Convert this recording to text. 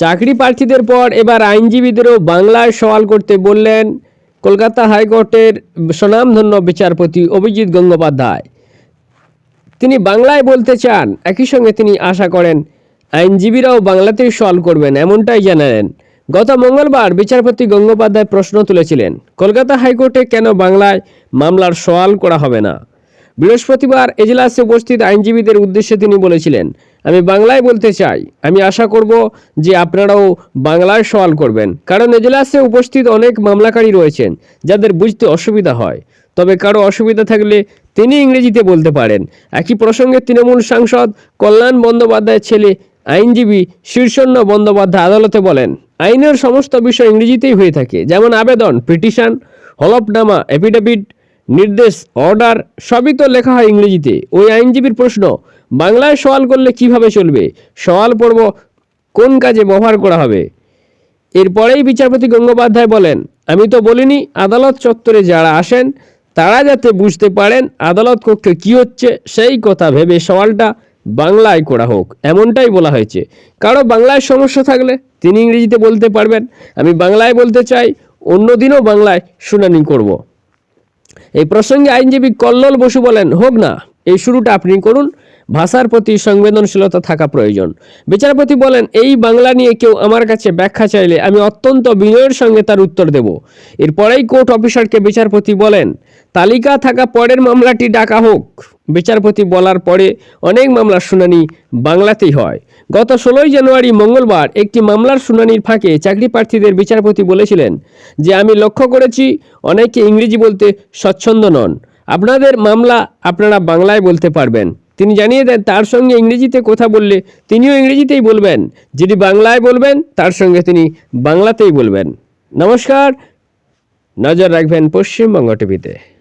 চাকরি প্রার্থীদের পর এবার আইনজীবীদেরও বাংলায় সওয়াল করতে বললেন কলকাতা হাইকোর্টের স্বনামধন্য বিচারপতি অভিজিৎ গঙ্গোপাধ্যায়। তিনি বাংলায় বলতে চান, একই সঙ্গে তিনি আশা করেন আইনজীবীরাও বাংলাতেই সওয়াল করবেন, এমনটাই জানালেন। গত মঙ্গলবার বিচারপতি গঙ্গোপাধ্যায় প্রশ্ন তুলেছিলেন, কলকাতা হাইকোর্টে কেন বাংলায় মামলার সওয়াল করা হবে না। বৃহস্পতিবার এজলাসে উপস্থিত আইনজীবীদের উদ্দেশ্যে তিনি বলেছিলেন, আমি বাংলায় বলতে চাই, আমি আশা করব যে আপনারাও বাংলায় সওয়াল করবেন, কারণ এজলাসে উপস্থিত অনেক মামলাকারী রয়েছেন যাদের বুঝতে অসুবিধা হয়। তবে কারো অসুবিধা থাকলে তিনি ইংরেজিতে বলতে পারেন। একই প্রসঙ্গে তৃণমূল সাংসদ কল্যাণ বন্দ্যোপাধ্যায়ের ছেলে আইনজীবী শীর্ষণ্য বন্দ্যোপাধ্যায় আদালতে বলেন, আইনের সমস্ত বিষয় ইংরেজিতেই হয়ে থাকে, যেমন আবেদন, পিটিশন, হলফনামা, এফিডেভিট, নির্দেশ, অর্ডার সবই তো লেখা হয় ইংরেজিতে। ওই আইনজীবীর প্রশ্ন, বাংলায় সওয়াল করলে কিভাবে চলবে, সওয়াল পর্ব কোন কাজে ব্যবহার করা হবে। এরপরেই বিচারপতি গঙ্গোপাধ্যায় বলেন, আমি তো বলিনি, আদালত চত্বরে যারা আসেন তারা যাতে বুঝতে পারেন আদালত কক্ষে কী হচ্ছে সেই কথা ভেবে সওয়ালটা বাংলায় করা হোক, এমনটাই বলা হয়েছে। কারো বাংলায় সমস্যা থাকলে তিনি ইংরেজিতে বলতে পারবেন। আমি বাংলায় বলতে চাই, অন্যদিনও বাংলায় শুনানি করব। এই প্রসঙ্গে আইনজীবী কল্লোল বসু বলেন, হোক না, এই শুরুটা আপনি করুন, ভাষার প্রতি সংবেদনশীলতা থাকা প্রয়োজন। বিচারপতি বলেন, এই বাংলা নিয়ে কেউ আমার কাছে ব্যাখ্যা চাইলে আমি অত্যন্ত বিনয়ের সঙ্গে তার উত্তর দেব। এরপরেই কোর্ট অফিসারকে বিচারপতি বলেন, তালিকা থাকা পরের মামলাটি ডাকা হোক। বিচারপতি বলার পরে অনেক মামলার শুনানি বাংলাতেই হয়। গত 16 জানুয়ারি মঙ্গলবার একটি মামলার শুনানির ফাঁকে চাকরি প্রার্থীদের বিচারপতি বলেছিলেন যে, আমি লক্ষ্য করেছি অনেকে ইংরেজি বলতে স্বচ্ছন্দ নন, আপনাদের মামলা আপনারা বাংলায় বলতে পারবেন। তিনি জানিয়ে দেন, তার সঙ্গে ইংরেজিতে কথা বললে তিনিও ইংরেজিতেই বলবেন, যিনি বাংলায় বলবেন তার সঙ্গে তিনি বাংলাতেই বলবেন। নমস্কার, নজর রাখবেন পশ্চিমবঙ্গ টিভিতে।